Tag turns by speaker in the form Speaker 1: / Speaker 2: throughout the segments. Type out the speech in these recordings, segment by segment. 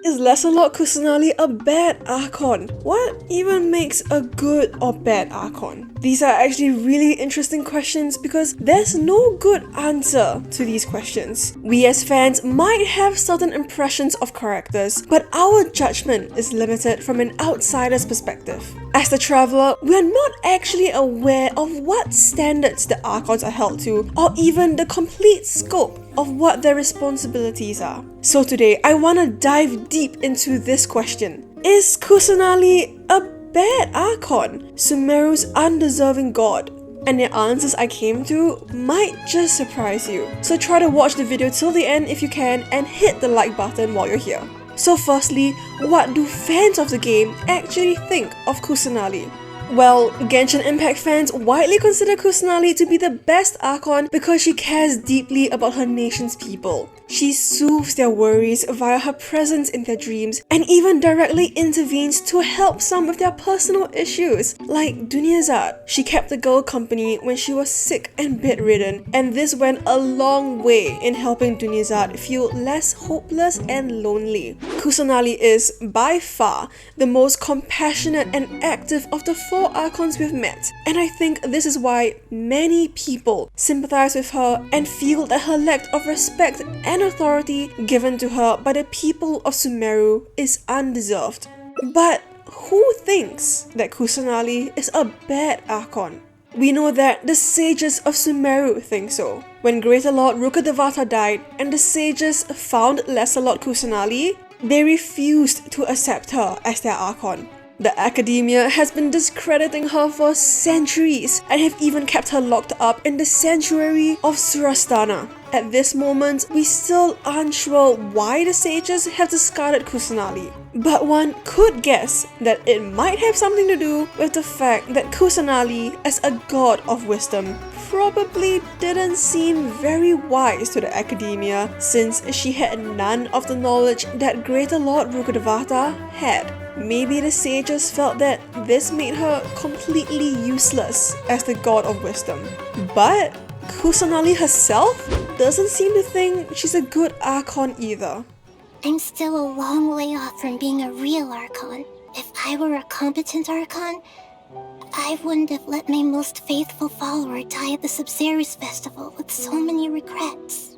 Speaker 1: Is Lancelot Kusanali a bad Archon? What even makes a good or bad Archon? These are actually really interesting questions because there's no good answer to these questions. We as fans might have certain impressions of characters, but our judgment is limited from an outsider's perspective. As the traveler, we are not actually aware of what standards the Archons are held to, or even the complete scope of what their responsibilities are. So today, I want to dive deep into this question. Is Kusanali a bad Archon? Sumeru's undeserving god? And the answers I came to might just surprise you. So try to watch the video till the end if you can, and hit the like button while you're here. So firstly, what do fans of the game actually think of Kusanali? Well, Genshin Impact fans widely consider Kusanali to be the best Archon because she cares deeply about her nation's people. She soothes their worries via her presence in their dreams and even directly intervenes to help some with their personal issues, like Dunyarzad. She kept the girl company when she was sick and bedridden, and this went a long way in helping Dunyarzad feel less hopeless and lonely. Kusanali is, by far, the most compassionate and active of the 4 Archons we've met, and I think this is why many people sympathize with her and feel that her lack of respect and authority given to her by the people of Sumeru is undeserved. But who thinks that Kusanali is a bad Archon? We know that the sages of Sumeru think so. When Greater Lord Rukkhadevata died and the sages found Lancelot Kusanali, they refused to accept her as their Archon. The academia has been discrediting her for centuries and have even kept her locked up in the sanctuary of Surastana. At this moment, we still aren't sure why the sages have discarded Kusanali. But one could guess that it might have something to do with the fact that Kusanali, as a god of wisdom, probably didn't seem very wise to the academia since she had none of the knowledge that Greater Lord Rukkhadevata had. Maybe the sages felt that this made her completely useless as the god of wisdom. But Kusanali herself doesn't seem to think she's a good Archon either.
Speaker 2: I'm still a long way off from being a real Archon. If I were a competent Archon, I wouldn't have let my most faithful follower die at the Sabzeruz festival with so many regrets.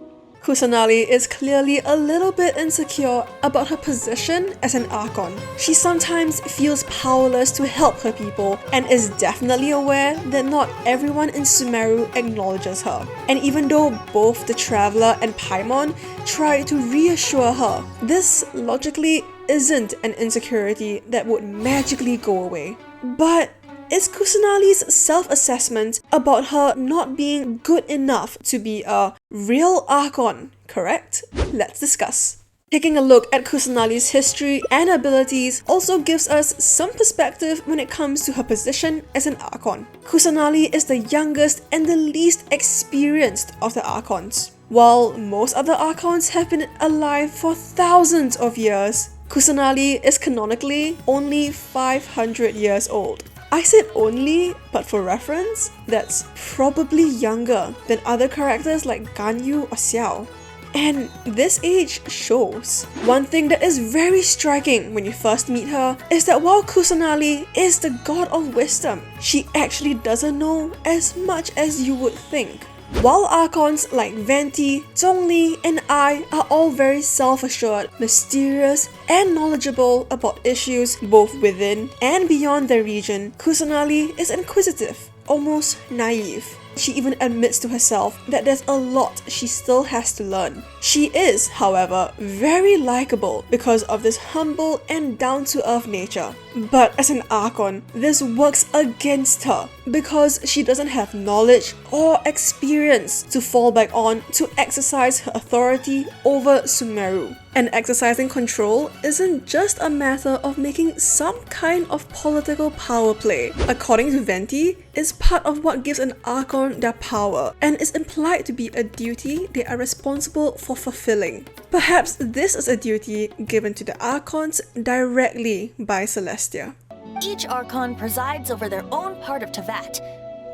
Speaker 1: Kusanali is clearly a little bit insecure about her position as an Archon. She sometimes feels powerless to help her people and is definitely aware that not everyone in Sumeru acknowledges her. And even though both the Traveler and Paimon try to reassure her, this logically isn't an insecurity that would magically go away. But is Kusanali's self-assessment about her not being good enough to be a real Archon correct? Let's discuss. Taking a look at Kusanali's history and abilities also gives us some perspective when it comes to her position as an Archon. Kusanali is the youngest and the least experienced of the Archons. While most other Archons have been alive for thousands of years, Kusanali is canonically only 500 years old. I said only, but for reference, that's probably younger than other characters like Ganyu or Xiao. And this age shows. One thing that is very striking when you first meet her is that while Kusanali is the god of wisdom, she actually doesn't know as much as you would think. While Archons like Venti, Zhongli, and I are all very self-assured, mysterious, and knowledgeable about issues both within and beyond their region, Kusanali is inquisitive, almost naive. She even admits to herself that there's a lot she still has to learn. She is, however, very likable because of this humble and down-to-earth nature. But as an Archon, this works against her because she doesn't have knowledge or experience to fall back on to exercise her authority over Sumeru. And exercising control isn't just a matter of making some kind of political power play. According to Venti, it's part of what gives an Archon their power and is implied to be a duty they are responsible for fulfilling. Perhaps this is a duty given to the Archons directly by Celestia.
Speaker 3: Each Archon presides over their own part of Teyvat.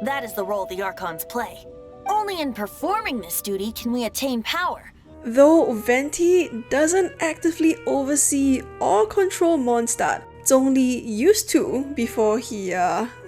Speaker 3: That is the role the Archons play. Only in performing this duty can we attain power.
Speaker 1: Though Venti doesn't actively oversee or control Mondstadt, Zhongli used to before he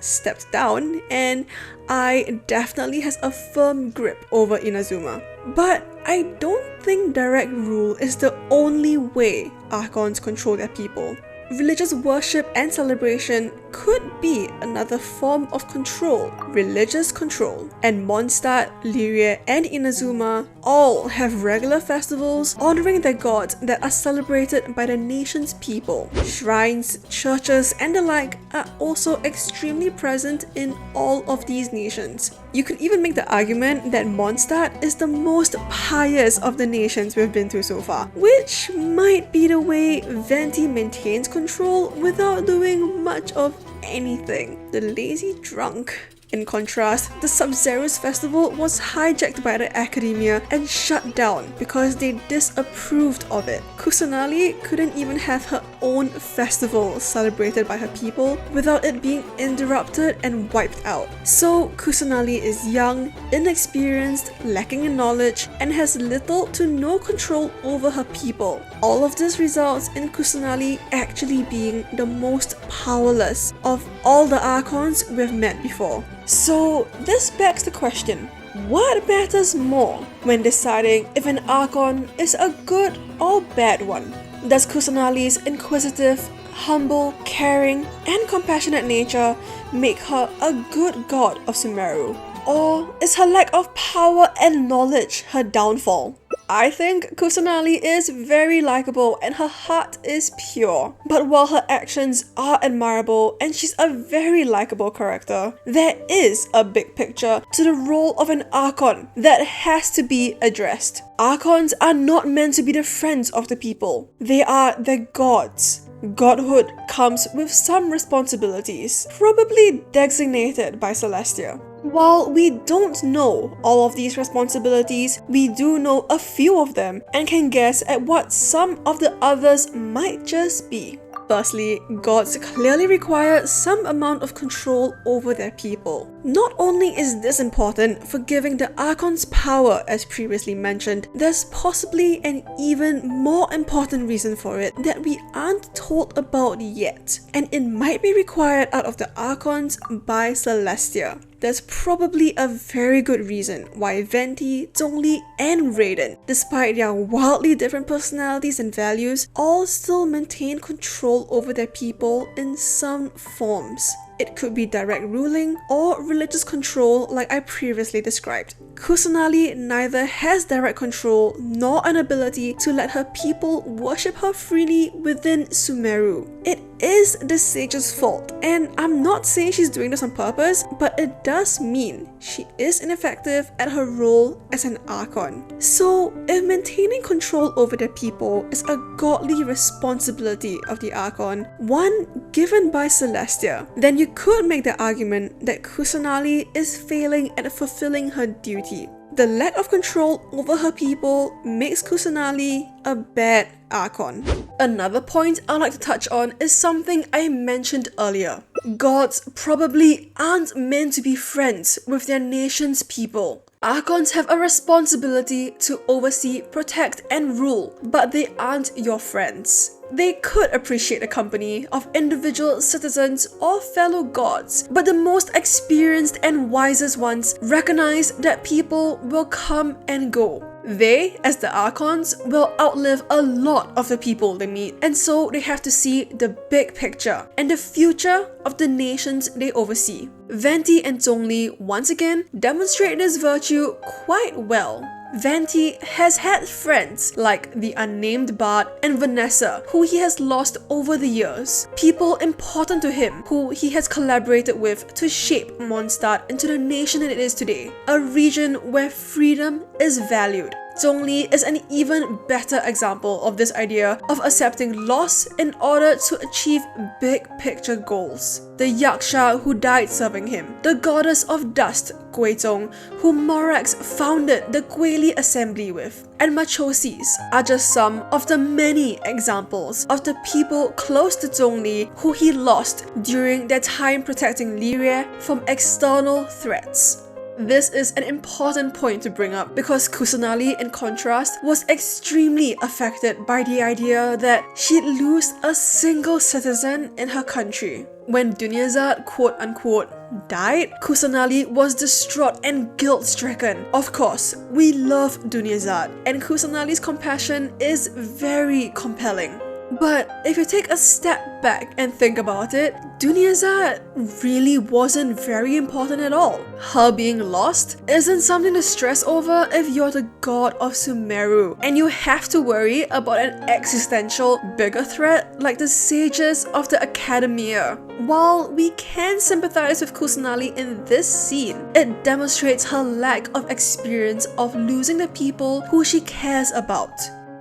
Speaker 1: stepped down, and Ai definitely has a firm grip over Inazuma. But I don't think direct rule is the only way Archons control their people. Religious worship and celebration could be another form of control, religious control. And Mondstadt, Lyria, and Inazuma all have regular festivals honoring their gods that are celebrated by the nation's people. Shrines, churches, and the like are also extremely present in all of these nations. You could even make the argument that Mondstadt is the most pious of the nations we've been to so far, which might be the way Venti maintains control without doing much of anything. The lazy drunk. In contrast, the Sabzeruz festival was hijacked by the academia and shut down because they disapproved of it. Kusanali couldn't even have her own festival celebrated by her people without it being interrupted and wiped out. So Kusanali is young, inexperienced, lacking in knowledge, and has little to no control over her people. All of this results in Kusanali actually being the most powerless of all the Archons we've met before. So this begs the question, what matters more when deciding if an Archon is a good or bad one? Does Kusanali's inquisitive, humble, caring, and compassionate nature make her a good god of Sumeru? Or is her lack of power and knowledge her downfall? I think Kusanali is very likable and her heart is pure. But while her actions are admirable and she's a very likable character, there is a big picture to the role of an Archon that has to be addressed. Archons are not meant to be the friends of the people. They are their gods. Godhood comes with some responsibilities, probably designated by Celestia. While we don't know all of these responsibilities, we do know a few of them and can guess at what some of the others might just be. Firstly, gods clearly require some amount of control over their people. Not only is this important for giving the Archons power as previously mentioned, there's possibly an even more important reason for it that we aren't told about yet, and it might be required out of the Archons by Celestia. There's probably a very good reason why Venti, Zhongli, and Raiden, despite their wildly different personalities and values, all still maintain control over their people in some forms. It could be direct ruling or religious control like I previously described. Kusanali neither has direct control nor an ability to let her people worship her freely within Sumeru. It is the sage's fault, and I'm not saying she's doing this on purpose, but it does mean she is ineffective at her role as an Archon. So, if maintaining control over their people is a godly responsibility of the Archon, one given by Celestia, then you could make the argument that Kusanali is failing at fulfilling her duty. The lack of control over her people makes Kusanali a bad Archon. Another point I'd like to touch on is something I mentioned earlier. Gods probably aren't meant to be friends with their nation's people. Archons have a responsibility to oversee, protect, and rule, but they aren't your friends. They could appreciate the company of individual citizens or fellow gods, but the most experienced and wisest ones recognize that people will come and go. They, as the Archons, will outlive a lot of the people they meet, and so they have to see the big picture and the future of the nations they oversee. Venti and Zhongli once again demonstrate this virtue quite well. Venti has had friends like the unnamed Bard and Vanessa, who he has lost over the years. People important to him, who he has collaborated with to shape Mondstadt into the nation that it is today, a region where freedom is valued. Zhongli is an even better example of this idea of accepting loss in order to achieve big picture goals. The Yaksha who died serving him, the goddess of dust, Guizhong, who Morax founded the Guili assembly with, and Machosis are just some of the many examples of the people close to Zhongli who he lost during their time protecting Lyria from external threats. This is an important point to bring up because Kusanali, in contrast, was extremely affected by the idea that she'd lose a single citizen in her country. When Dunyazad quote-unquote died, Kusanali was distraught and guilt-stricken. Of course, we love Dunyazad, and Kusanali's compassion is very compelling. But if you take a step back and think about it, Dunyazad really wasn't very important at all. Her being lost isn't something to stress over if you're the god of Sumeru and you have to worry about an existential bigger threat like the sages of the Academia. While we can sympathize with Kusanali in this scene, it demonstrates her lack of experience of losing the people who she cares about.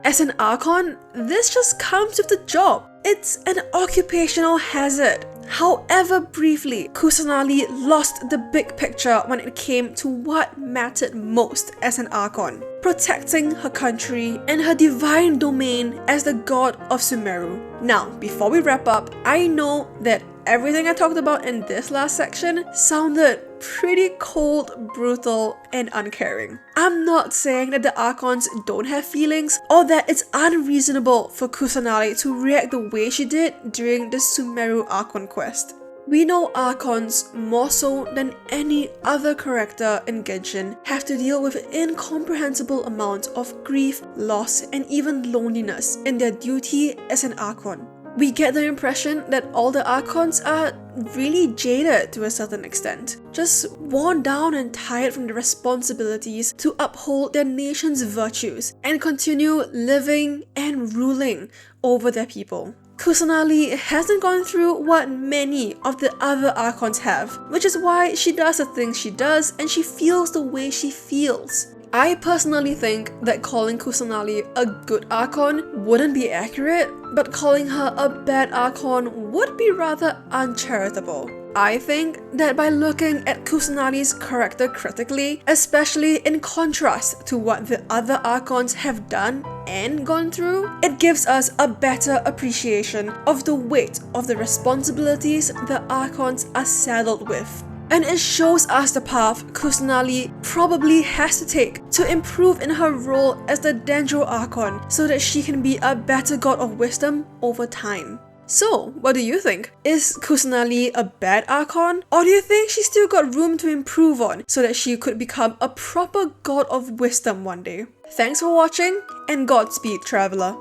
Speaker 1: As an Archon, this just comes with the job. It's an occupational hazard. However briefly, Kusanali lost the big picture when it came to what mattered most as an Archon: protecting her country and her divine domain as the god of Sumeru. Now, before we wrap up, I know that everything I talked about in this last section sounded pretty cold, brutal, and uncaring. I'm not saying that the Archons don't have feelings or that it's unreasonable for Kusanali to react the way she did during the Sumeru Archon quest. We know Archons, more so than any other character in Genshin, have to deal with an incomprehensible amount of grief, loss, and even loneliness in their duty as an Archon. We get the impression that all the Archons are really jaded to a certain extent, just worn down and tired from the responsibilities to uphold their nation's virtues and continue living and ruling over their people. Kusanali hasn't gone through what many of the other Archons have, which is why she does the things she does and she feels the way she feels. I personally think that calling Kusanali a good Archon wouldn't be accurate, but calling her a bad Archon would be rather uncharitable. I think that by looking at Kusanali's character critically, especially in contrast to what the other Archons have done and gone through, it gives us a better appreciation of the weight of the responsibilities the Archons are saddled with. And it shows us the path Kusanali probably has to take to improve in her role as the Dendro Archon so that she can be a better god of wisdom over time. So, what do you think? Is Kusanali a bad Archon? Or do you think she's still got room to improve on so that she could become a proper god of wisdom one day? Thanks for watching, and Godspeed, Traveler.